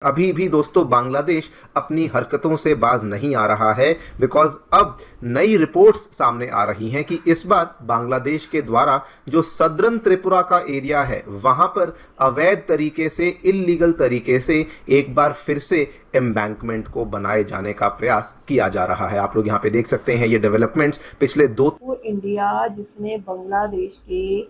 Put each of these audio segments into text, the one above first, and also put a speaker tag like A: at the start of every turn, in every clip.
A: अभी भी दोस्तों बांग्लादेश अपनी हरकतों से बाज नहीं आ रहा है बिकॉज अब नई रिपोर्ट्स सामने आ रही हैं कि इस बार बांग्लादेश के द्वारा जो सदर्न त्रिपुरा का एरिया है वहां पर अवैध तरीके से इल्लीगल तरीके से एक बार फिर से एम्बैंकमेंट को बनाए जाने का प्रयास किया जा रहा है। आप लोग यहाँ पे देख सकते हैं ये डेवलपमेंट्स पिछले
B: वो इंडिया जिसने बांग्लादेश के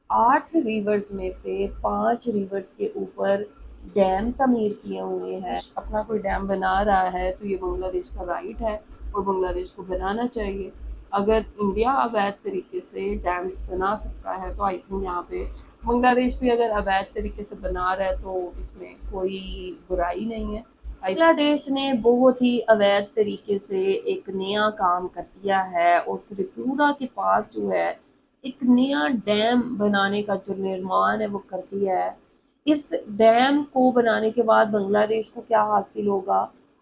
B: 8 रिवर्स में से 5 रिवर्स के ऊपर डैम तमीर किए हुए हैं। अपना कोई डैम बना रहा है तो ये बांग्लादेश का राइट है और बांग्लादेश को बनाना चाहिए। अगर इंडिया अवैध तरीके से डैम्स बना सकता है तो आई थिंक यहाँ पे बांग्लादेश भी अगर अवैध तरीके से बना रहा है तो इसमें कोई बुराई नहीं है। बांग्लादेश ने बहुत ही अवैध तरीके से एक नया काम कर दिया है और त्रिपुरा के पास जो है एक नया डैम बनाने का जो निर्माण है वो कर दिया है। इस डैम को बनाने के बाद बांग्लादेश को क्या हासिल होगा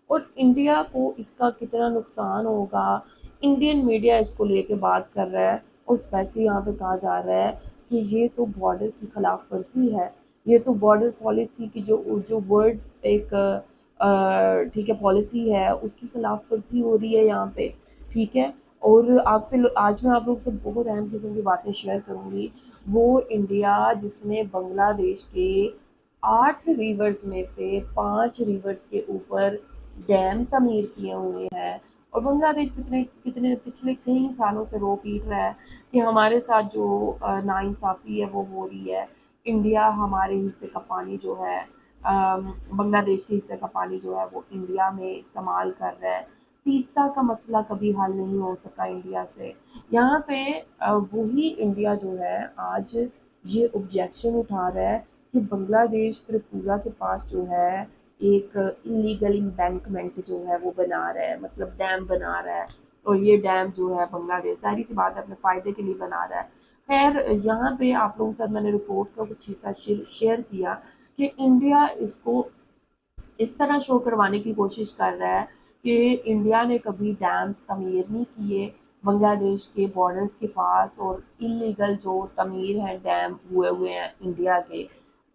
B: और इंडिया को इसका कितना नुकसान होगा, इंडियन मीडिया इसको लेके बात कर रहा है और स्पेशली यहाँ पे कहा जा रहा है कि ये तो बॉर्डर की खिलाफ वर्जी है, ये तो बॉर्डर पॉलिसी की जो वर्ड एक ठीक है पॉलिसी है उसकी खिलाफ वर्जी हो रही है यहाँ पे। ठीक है, और आपसे आज मैं आप लोग से बहुत अहम किस्म की बातें शेयर करूँगी। वो इंडिया जिसने बांग्लादेश के 8 रिवर्स में से 5 रिवर्स के ऊपर डैम तमीर किए हुए हैं और बांग्लादेश कितने कितने पिछले कई सालों से रो पीट रहा है कि हमारे साथ जो नाइंसाफ़ी है वो हो रही है। इंडिया हमारे हिस्से का पानी जो है बांग्लादेश के हिस्से का पानी जो है वो इंडिया में इस्तेमाल कर रहा है। तीस्ता का मसला कभी हल नहीं हो सका इंडिया से। यहाँ पे वही इंडिया जो है आज ये ऑब्जेक्शन उठा रहा है कि बांग्लादेश त्रिपुरा के पास जो है एक इलीगल एम्बैंकमेंट जो है वो बना रहा है, मतलब डैम बना रहा है और ये डैम जो है बांग्लादेश सारी सी बात है अपने फ़ायदे के लिए बना रहा है। खैर यहाँ पे आप लोगों के साथ मैंने रिपोर्ट का कुछ हिस्सा शेयर किया कि इंडिया इसको इस तरह शो करवाने की कोशिश कर रहा है कि इंडिया ने कभी डैम्स तमीर नहीं किए बांग्लादेश के बॉर्डर्स के पास और इलीगल जो तमीर हैं डैम हुए हैं इंडिया के,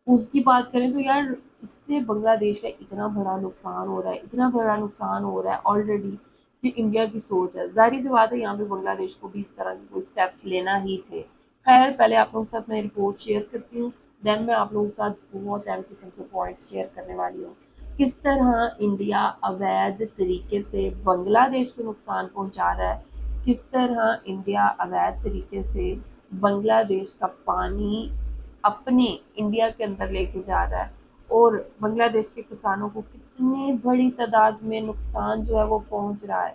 B: उसकी बात करें तो यार इससे बांग्लादेश का इतना बड़ा नुकसान हो रहा है, इतना बड़ा नुकसान हो रहा है ऑलरेडी कि इंडिया की सोच है। ज़ाहिर सी बात है यहाँ पे बांग्लादेश को भी इस तरह के कोई स्टेप्स लेना ही थे। खैर पहले आप लोगों के साथ मैं रिपोर्ट शेयर करती हूँ, देन मैं आप लोगों के साथ बहुत अहम किस्म के पॉइंट्स शेयर करने वाली हूँ। किस तरह इंडिया अवैध तरीके से बांग्लादेश को नुकसान पहुंचा रहा है, किस तरह इंडिया अवैध तरीके से बांग्लादेश का पानी अपने इंडिया के अंदर लेके जा रहा है और बांग्लादेश के किसानों को कितनी बड़ी तादाद में नुकसान जो है वो पहुंच रहा है।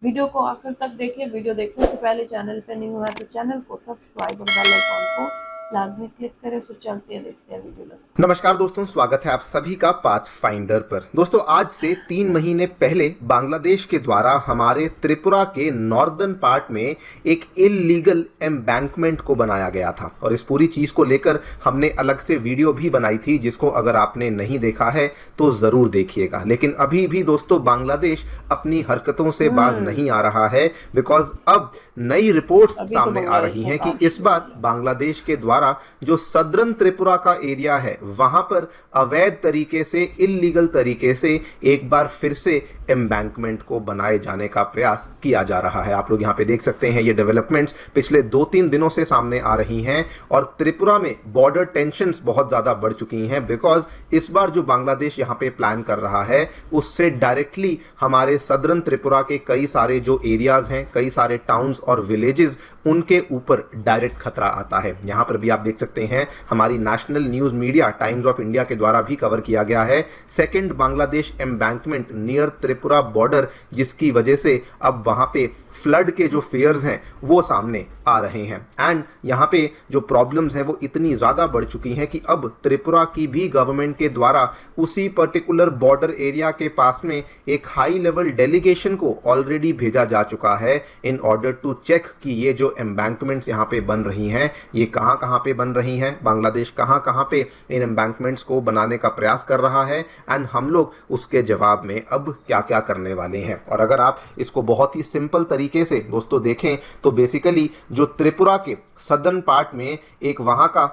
B: वीडियो को आखिर तक देखें। वीडियो देखने से पहले चैनल पे नहीं हुआ है तो चैनल को सब्सक्राइब और बेल आइकॉन को लाजमी क्लिक करें। सो चलते हैं देखते हैं वीडियो।
A: नमस्कार दोस्तों, स्वागत है आप सभी का पाथ फाइंडर पर। दोस्तों आज से 3 महीने पहले बांग्लादेश के द्वारा हमारे त्रिपुरा के नॉर्दर्न पार्ट में एक इलीगल एम्बैंकमेंट को बनाया गया था और इस पूरी चीज़ को लेकर हमने अलग से वीडियो भी बनाई थी जिसको अगर आपने नहीं देखा है तो ज़रूर देखिएगा। लेकिन अभी भी दोस्तों बांग्लादेश अपनी हरकतों से बाज नहीं आ रहा है बिकॉज अब नई रिपोर्ट्स सामने आ रही हैं कि इस बार बांग्लादेश के द्वारा जो सदर्न त्रिपुरा का एरिया है वहां पर अवैध तरीके से इल्लीगल तरीके से एक बार फिर से एम्बैंकमेंट को बनाए जाने का प्रयास किया जा रहा है। आप लोग यहां पे देख सकते हैं ये डेवलपमेंट्स पिछले 2-3 दिनों से सामने आ रही हैं और त्रिपुरा में बॉर्डर टेंशंस बहुत ज्यादा बढ़ चुकी हैं बिकॉज इस बार जो बांग्लादेश यहां पे प्लान कर रहा है उससे डायरेक्टली हमारे सदर्न त्रिपुरा के कई सारे जो एरियाज हैं, कई सारे टाउन्स और विलेजेस, उनके ऊपर डायरेक्ट खतरा आता है। यहां पर भी आप देख सकते हैं हमारी national news media times of India के द्वारा भी कवर किया गया है second Bangladesh embankment near Tripura border, जिसकी वजह से अब वहां पे फ्लड के जो फेयर्स हैं वो सामने आ रहे हैं एंड यहाँ पे जो प्रॉब्लम्स हैं वो इतनी ज़्यादा बढ़ चुकी हैं कि अब त्रिपुरा की भी गवर्नमेंट के द्वारा उसी पर्टिकुलर बॉर्डर एरिया के पास में एक हाई लेवल डेलीगेशन को ऑलरेडी भेजा जा चुका है इन ऑर्डर टू चेक कि ये जो एम्बैंकमेंट्स यहाँ पे बन रही हैं ये कहाँ कहाँ पे बन रही हैं, बांग्लादेश कहाँ कहाँ पे इन एम्बैंकमेंट्स को बनाने का प्रयास कर रहा है एंड हम लोग उसके जवाब में अब क्या क्या करने वाले हैं। और अगर आप इसको बहुत ही सिंपल तरीके से दोस्तों देखें तो बेसिकली जो त्रिपुरा के सदर्न पार्ट में एक वहाँ का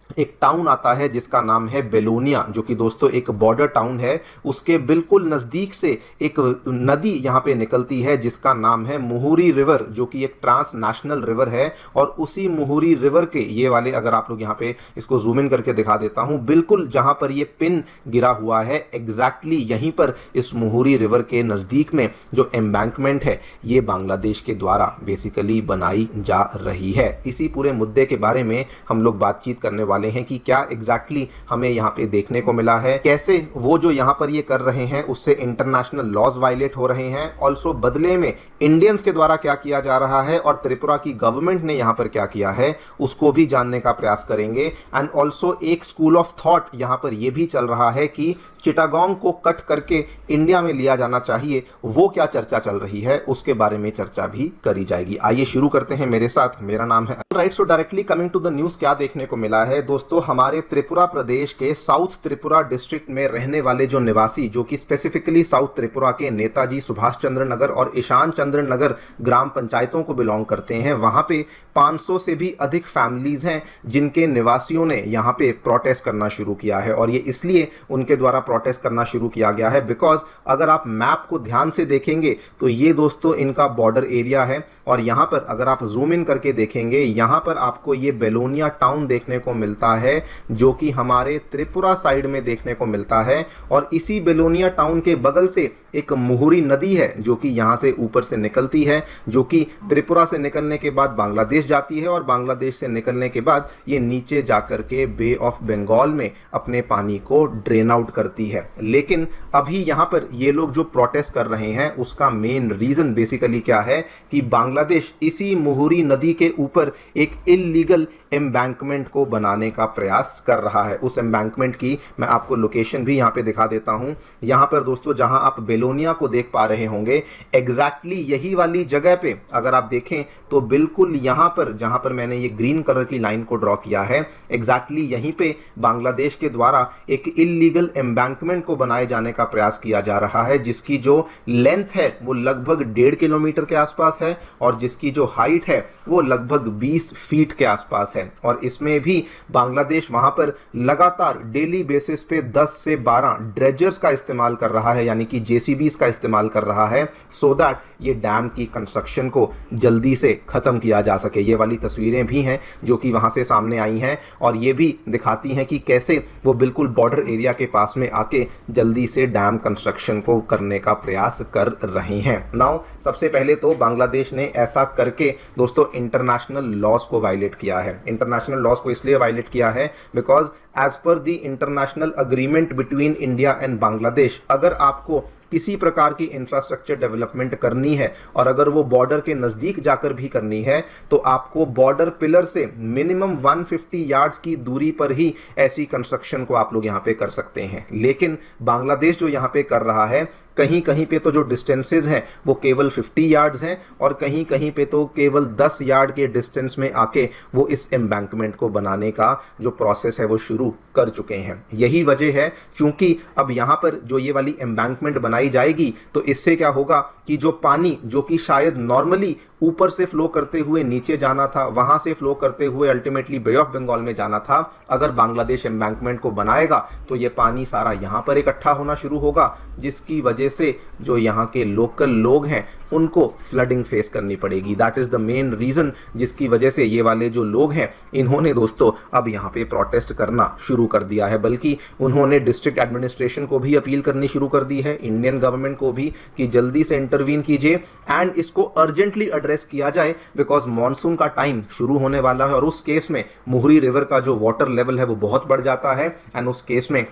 A: एक टाउन आता है जिसका नाम है बेलोनिया, जो कि दोस्तों एक बॉर्डर टाउन है। उसके बिल्कुल नज़दीक से एक नदी यहाँ पे निकलती है जिसका नाम है मुहुरी रिवर, जो कि एक ट्रांस नेशनल रिवर है। और उसी मुहुरी रिवर के ये वाले, अगर आप लोग यहाँ पे इसको जूम इन करके दिखा देता हूँ, बिल्कुल जहाँ पर ये पिन गिरा हुआ है एग्जैक्टली यहीं पर इस मुहुरी रिवर के नज़दीक में जो एम्बैंकमेंट है ये बांग्लादेश के द्वारा बेसिकली बनाई जा रही है। इसी पूरे मुद्दे के बारे में हम लोग बातचीत करने वाले हैं कि क्या एग्जैक्टली हमें यहाँ पे देखने को मिला है, कैसे वो जो यहाँ पर ये कर रहे हैं उससे इंटरनेशनल लॉज वायलेट हो रहे हैं, ऑल्सो बदले में इंडियंस के द्वारा क्या किया जा रहा है और त्रिपुरा की गवर्नमेंट ने यहाँ पर क्या किया है उसको भी जानने का प्रयास करेंगे। एंड ऑल्सो एक स्कूल ऑफ थॉट यहाँ पर ये भी चल रहा है कि चिटागोंग को कट करके इंडिया में लिया जाना चाहिए, वो क्या चर्चा चल रही है उसके बारे में चर्चा भी करी जाएगी। आइए शुरू करते हैं मेरे साथ। मेरा नाम है राइट। So directly coming to the news, क्या देखने को मिला है दोस्तों, हमारे त्रिपुरा प्रदेश के साउथ त्रिपुरा डिस्ट्रिक्ट में रहने वाले जो निवासी, जो कि स्पेसिफिकली साउथ त्रिपुरा के नेताजी सुभाष चंद्र नगर और ईशान चंद्र नगर ग्राम पंचायतों को बिलोंग करते हैं, वहां पे 500 से भी अधिक फैमिलीज हैं जिनके निवासियों ने यहाँ पे प्रोटेस्ट करना शुरू किया है। और ये इसलिए उनके द्वारा प्रोटेस्ट करना शुरू किया गया है बिकॉज अगर आप मैप को ध्यान से देखेंगे तो ये दोस्तों इनका बॉर्डर एरिया है। और यहाँ पर अगर आप जूम इन करके देखेंगे, यहाँ पर आपको ये बेलोनिया टाउन देखने को मिलता है जो कि हमारे त्रिपुरा साइड में देखने को मिलता है। और इसी बेलोनिया टाउन के बगल से एक मुहुरी नदी है जो कि यहाँ से ऊपर से निकलती है, जो कि त्रिपुरा से निकलने के बाद बांग्लादेश जाती है और बांग्लादेश से निकलने के बाद ये नीचे जाकर के बे ऑफ बंगाल में अपने पानी को ड्रेन आउट करती है। लेकिन अभी यहाँ पर ये लोग जो प्रोटेस्ट कर रहे हैं उसका मेन रीजन बेसिकली क्या है कि बांग्लादेश इसी मुहुरी नदी के ऊपर एक इलीगल एम्बैंकमेंट को बनाने का प्रयास कर रहा है। उस एम्बैंकमेंट की मैं आपको लोकेशन भी यहाँ पे दिखा देता हूँ। यहाँ पर दोस्तों जहाँ आप बेलोनिया को देख पा रहे होंगे, एग्जैक्टली यही वाली जगह पे अगर आप देखें तो बिल्कुल यहाँ पर जहाँ पर मैंने ये ग्रीन कलर की लाइन को ड्रॉ किया है, एग्जैक्टली यहीं पे बांग्लादेश के द्वारा एक इलीगल एम्बैंकमेंट को बनाए जाने का प्रयास किया जा रहा है, जिसकी जो लेंथ है वो लगभग 1.5 किलोमीटर के आसपास है और जिसकी जो हाइट है वो लगभग 20 फीट के आसपास है। और इसमें भी बांग्लादेश वहां पर लगातार डेली बेसिस पे 10 से 12 ड्रेजर्स का इस्तेमाल कर रहा है, यानी कि जेसीबीज का इस्तेमाल कर रहा है, सो दैट ये डैम की कंस्ट्रक्शन को जल्दी से खत्म किया जा सके। ये वाली तस्वीरें भी हैं जो कि वहां से सामने आई हैं और ये भी दिखाती हैं कि कैसे वो बिल्कुल बॉर्डर एरिया के पास में आके जल्दी से डैम कंस्ट्रक्शन को करने का प्रयास कर रहे हैं। नाउ सबसे पहले तो बांग्लादेश ने ऐसा करके दोस्तों इंटरनेशनल लॉज को वायलेट किया है। इंटरनेशनल लॉज को इसलिए वायलेट किया है because as per the international agreement between India and Bangladesh, अगर आपको किसी प्रकार की इंफ्रास्ट्रक्चर डेवलपमेंट करनी है और अगर वो बॉर्डर के नज़दीक जाकर भी करनी है तो आपको बॉर्डर पिलर से मिनिमम 150 यार्ड्स की दूरी पर ही ऐसी कंस्ट्रक्शन को आप लोग यहाँ पे कर सकते हैं। लेकिन बांग्लादेश जो यहाँ पे कर रहा है, कहीं कहीं पे तो जो डिस्टेंसेज हैं वो केवल 50 यार्ड्स हैं और कहीं कहीं पे तो केवल 10 यार्ड के डिस्टेंस में आके वो इस एम्बैंकमेंट को बनाने का जो प्रोसेस है वो शुरू कर चुके हैं। यही वजह है क्योंकि अब यहाँ पर जो ये वाली एम्बैंकमेंट बनाई जाएगी तो इससे क्या होगा कि जो पानी जो कि शायद नॉर्मली ऊपर से फ्लो करते हुए नीचे जाना था, वहां से फ्लो करते हुए अल्टीमेटली बे ऑफ बंगाल में जाना था, अगर बांग्लादेश एम्बैंकमेंट को बनाएगा तो ये पानी सारा यहाँ पर इकट्ठा होना शुरू होगा, जिसकी वजह से जो यहाँ के लोकल लोग हैं उनको फ्लडिंग फेस करनी पड़ेगी। That is the main reason जिसकी वजह से ये वाले जो लोग हैं इन्होंने दोस्तों अब यहाँ पे प्रोटेस्ट करना शुरू कर दिया है। बल्कि उन्होंने डिस्ट्रिक्ट एडमिनिस्ट्रेशन को भी अपील करनी शुरू कर दी है, इंडियन गवर्नमेंट को भी, कि जल्दी से इंटरवीन कीजिए एंड इसको अर्जेंटली एड्रेस किया जाए बिकॉज मॉनसून का टाइम शुरू होने वाला है और उस केस में मुहुरी रिवर का जो वाटर लेवल है वो बहुत बढ़ जाता है एंड उस केस में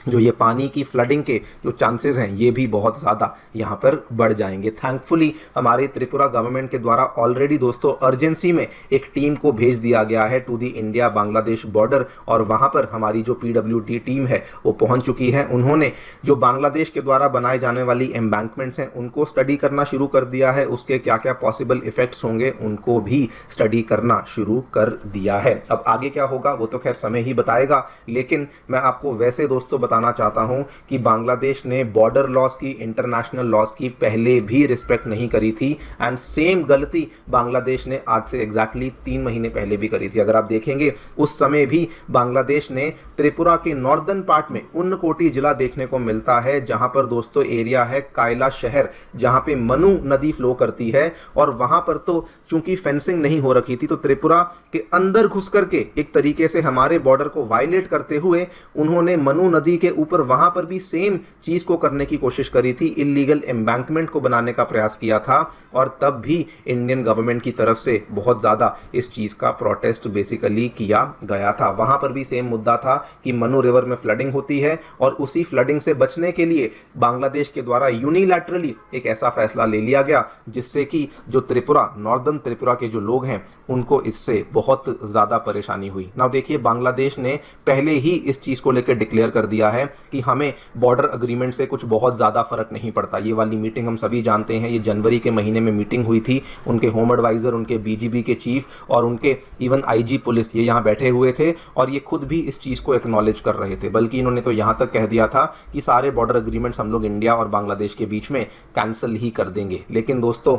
A: जो ये पानी की फ्लडिंग के जो चांसेस हैं ये भी बहुत ज़्यादा यहाँ पर बढ़ जाएंगे। थैंकफुली हमारे त्रिपुरा गवर्नमेंट के द्वारा ऑलरेडी दोस्तों अर्जेंसी में एक टीम को भेज दिया गया है to the India Bangladesh border और वहाँ पर हमारी जो PWD टीम है वो पहुँच चुकी है। उन्होंने जो बांग्लादेश के द्वारा बनाए जाने वाली एम्बैंकमेंट्स हैं उनको स्टडी करना शुरू कर दिया है, उसके क्या क्या पॉसिबल इफेक्ट्स होंगे उनको भी स्टडी करना शुरू कर दिया है। अब आगे क्या होगा वो तो खैर समय ही बताएगा, लेकिन मैं आपको वैसे दोस्तों बताना चाहता हूं कि बांग्लादेश ने बॉर्डर लॉज की, इंटरनेशनल लॉज की पहले भी रिस्पेक्ट नहीं करी थी। एंड सेम गलती बांग्लादेश ने आज से एग्जैक्टली 3 महीने पहले भी करी थी। अगर आप देखेंगे उस समय भी बांग्लादेश ने त्रिपुरा के नॉर्दर्न पार्ट में उन्नकोटी जिला देखने को मिलता है, जहां पर दोस्तों एरिया है कायला शहर, जहां पे मनु नदी फ्लो करती है। और वहां पर तो चूंकि फेंसिंग नहीं हो रखी थी, तो त्रिपुरा के अंदर घुस करके एक तरीके से हमारे बॉर्डर को वायलेट करते हुए उन्होंने मनु नदी के ऊपर वहां पर भी सेम चीज को करने की कोशिश करी थी, इलीगल एम्बैंकमेंट को बनाने का प्रयास किया था। और तब भी इंडियन गवर्नमेंट की तरफ से बहुत ज्यादा इस चीज का प्रोटेस्ट बेसिकली किया गया था। वहां पर भी सेम मुद्दा था कि मनु रिवर में फ्लडिंग होती है और उसी फ्लडिंग से बचने के लिए बांग्लादेश के द्वारा यूनिलैटरली एक ऐसा फैसला ले लिया गया जिससे कि जो त्रिपुरा, नॉर्दर्न त्रिपुरा के जो लोग हैं उनको इससे बहुत ज्यादा परेशानी हुई। नाउ देखिए, बांग्लादेश ने पहले ही इस चीज को लेकर डिक्लेयर कर दिया है कि हमें बॉर्डर अग्रीमेंट से कुछ बहुत ज्यादा फर्क नहीं पड़ता। ये वाली मीटिंग हम सभी जानते हैं, ये जनवरी के महीने में मीटिंग हुई थी। उनके होम एडवाइजर, उनके बीजीबी के चीफ और उनके इवन आईजी पुलिस ये यहाँ बैठे हुए थे और ये खुद भी इस चीज को एक्नॉलेज कर रहे थे। बल्कि इन्होंने तो यहाँ तक कह दिया था कि सारे बॉर्डर अग्रीमेंट्स हम लोग इंडिया और बांग्लादेश के बीच में कैंसिल ही कर देंगे। लेकिन दोस्तों,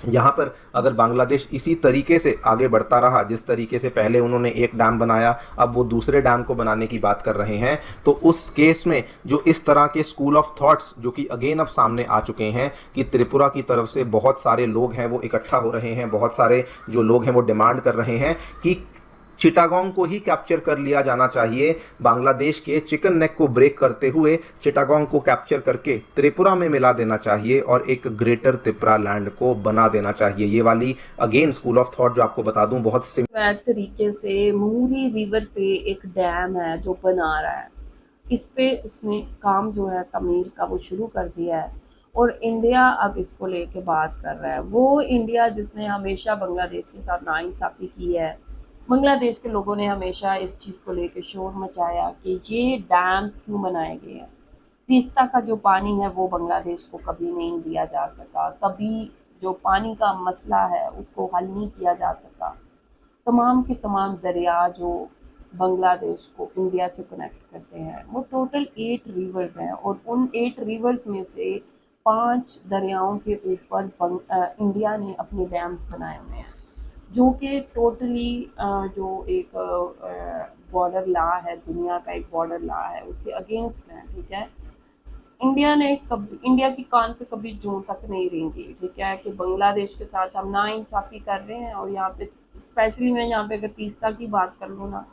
A: यहाँ पर अगर बांग्लादेश इसी तरीके से आगे बढ़ता रहा, जिस तरीके से पहले उन्होंने एक डैम बनाया, अब वो दूसरे डैम को बनाने की बात कर रहे हैं, तो उस केस में जो इस तरह के स्कूल ऑफ थॉट्स जो कि अगेन अब सामने आ चुके हैं कि त्रिपुरा की तरफ से बहुत सारे लोग हैं वो इकट्ठा हो रहे हैं, बहुत सारे जो लोग हैं वो डिमांड कर रहे हैं कि चिटागोंग को ही कैप्चर कर लिया जाना चाहिए। बांग्लादेश के चिकन नेक को ब्रेक करते हुए चिटागोंग को कैप्चर करके त्रिपुरा में मिला देना चाहिए और एक ग्रेटर त्रिपुरा लैंड को बना देना चाहिए। ये वाली अगेन स्कूल ऑफ थॉट जो आपको बता दूं बहुत
B: सिंपल तरीके से मुहरी रिवर पे एक डैम है जो बना रहा है, इस पे उसने काम जो है तमीर का वो शुरू कर दिया है और इंडिया अब इसको लेके बात कर रहा है। वो इंडिया जिसने हमेशा बांग्लादेश के साथ नाइंसाफ़ी की है, बांग्लादेश के लोगों ने हमेशा इस चीज़ को लेकर शोर मचाया कि ये डैम्स क्यों बनाए गए हैं। तीस्ता का जो पानी है वो बांग्लादेश को कभी नहीं दिया जा सका, कभी जो पानी का मसला है उसको हल नहीं किया जा सका। तमाम के तमाम दरिया जो बांग्लादेश को इंडिया से कनेक्ट करते हैं वो टोटल 8 रिवर्स हैं और उन 8 रिवर्स में से 5 दरियाओं के ऊपर इंडिया ने अपने डैम्स बनाए हुए हैं, जो कि टोटली जो एक बॉर्डर लॉ है, दुनिया का एक बॉर्डर लॉ है, उसके अगेंस्ट है। ठीक है, इंडिया की कान पे कभी जूं तक नहीं रेंगी। ठीक है, कि बांग्लादेश के साथ हम नाइंसाफ़ी कर रहे हैं। और यहाँ पे स्पेशली मैं यहाँ पे अगर तीस्ता की बात कर लूँ ना,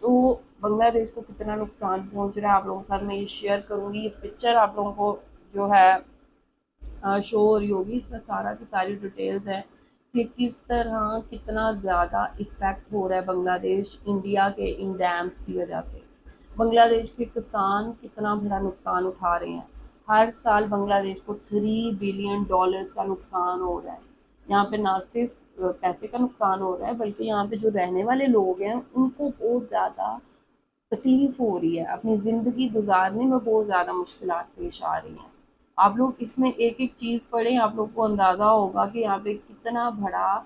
B: तो बांग्लादेश को कितना नुकसान पहुँच रहा है आप लोगों के साथ मैं ये शेयर करूँगी। ये पिक्चर आप लोगों को जो है शो हो रही होगी, इसमें सारा की सारी डिटेल्स हैं कि किस तरह कितना ज़्यादा इफ़ेक्ट हो रहा है बांग्लादेश इंडिया के इन डैम्स की वजह से। बांग्लादेश के किसान कितना बड़ा नुकसान उठा रहे हैं। हर साल बांग्लादेश को $3 बिलियन का नुकसान हो रहा है। यहाँ पे ना सिर्फ पैसे का नुकसान हो रहा है, बल्कि यहाँ पे जो रहने वाले लोग हैं उनको बहुत ज़्यादा तकलीफ़ हो रही है, अपनी ज़िंदगी गुजारने में बहुत ज़्यादा मुश्किलात पेश आ रही हैं। आप लोग इसमें एक एक चीज़ पढ़ें, आप लोग को अंदाज़ा होगा कि यहाँ पे कितना बड़ा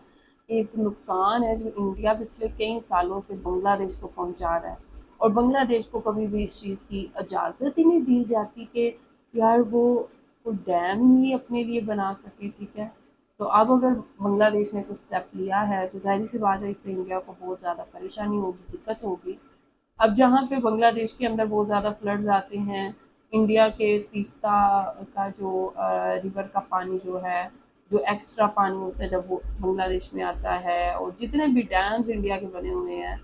B: एक नुकसान है जो इंडिया पिछले कई सालों से बांग्लादेश को पहुँचा रहा है। और बांग्लादेश को कभी भी इस चीज़ की इजाज़त ही नहीं दी जाती कि यार वो डैम ही अपने लिए बना सके। ठीक है, तो अब अगर बांग्लादेश ने कुछ स्टेप लिया है तो जाहिर सी बात है इससे इंडिया को बहुत ज़्यादा परेशानी होगी, दिक्कत होगी। अब जहाँ पे बांग्लादेश के अंदर बहुत ज़्यादा फ्लड्स आते हैं, इंडिया के तीस्ता का जो रिवर का पानी जो है, जो एक्स्ट्रा पानी होता है जब वो बांग्लादेश में आता है, और जितने भी डैम्स इंडिया के बने हुए हैं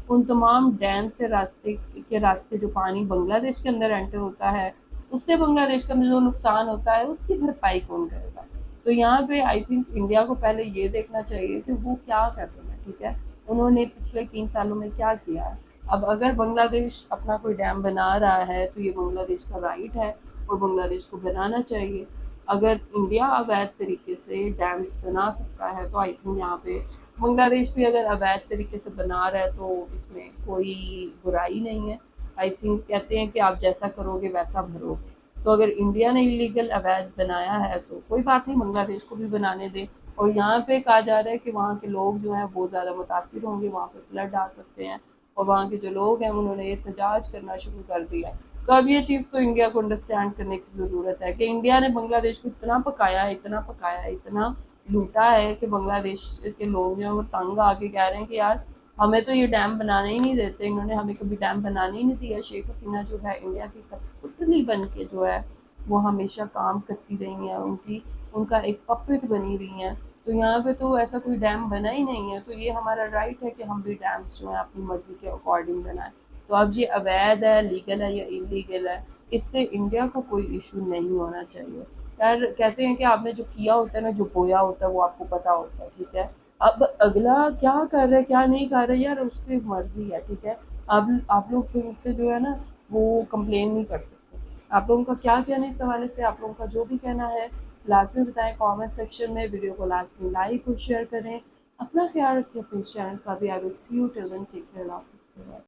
B: उन तमाम डैम से रास्ते जो पानी बांग्लादेश के अंदर एंटर होता है, उससे बांग्लादेश के अंदर जो नुकसान होता है उसकी भरपाई कौन करेगा। तो यहाँ पे आई थिंक इंडिया को पहले ये देखना चाहिए कि वो क्या कर रहे हैं। ठीक है, उन्होंने पिछले 3 सालों में क्या किया है। अब अगर बांग्लादेश अपना कोई डैम बना रहा है तो ये बांग्लादेश का राइट है और बांग्लादेश को बनाना चाहिए। अगर इंडिया अवैध तरीके से डैम्स बना सकता है तो आई थिंक यहाँ पे बांग्लादेश भी अगर अवैध तरीके से बना रहा है तो इसमें कोई बुराई नहीं है। आई थिंक कहते हैं कि आप जैसा करोगे वैसा भरोगे। तो अगर इंडिया ने इलीगल अवैध बनाया है तो कोई बात नहीं, बांग्लादेश को भी बनाने दें। और यहाँ पे कहा जा रहा है कि वहाँ के लोग जो हैं बहुत ज़्यादा मुतासिर होंगे, वहाँ पे फ्लड आ सकते हैं और वहाँ के जो लोग हैं उन्होंने एहतजाज करना शुरू कर दिया तो अब ये चीज़ तो इंडिया को अंडरस्टैंड करने की ज़रूरत है कि इंडिया ने बांग्लादेश को इतना पकाया है, इतना पकाया है, इतना लूटा है कि बांग्लादेश के लोग जो हैं वो तंग आके कह रहे हैं कि यार हमें तो ये डैम बनाने ही नहीं देते, इन्होंने हमें कभी डैम बनाने ही नहीं दिया। शेख हसीना जो है इंडिया की कठपुतली बन के जो है वो हमेशा काम करती रही हैं, उनका एक पपेट बनी रही हैं। तो यहाँ पे तो ऐसा कोई डैम बना ही नहीं है, तो ये हमारा राइट है कि हम भी डैम्स जो है अपनी मर्जी के अकॉर्डिंग बनाएं। तो अब ये अवैध है, लीगल है या इलीगल है, इससे इंडिया को कोई इशू नहीं होना चाहिए। यार कहते हैं कि आपने जो किया होता है ना, जो बोया होता है वो आपको पता होता है, ठीक है। अब अगला क्या कर रहा है क्या नहीं कर रहा है यार उसकी मर्जी है, ठीक है। अब आप लोग फिर उससे जो है ना वो कंप्लेन नहीं कर सकते। आप लोगों का क्या कहना है इस हवाले से, आप लोगों का जो भी कहना है लास्ट में बताएं कमेंट सेक्शन में। वीडियो को लास्ट में लाइक और शेयर करें। अपना ख्याल रखिए, अपने चैनल का भी। I will see you till then, take care.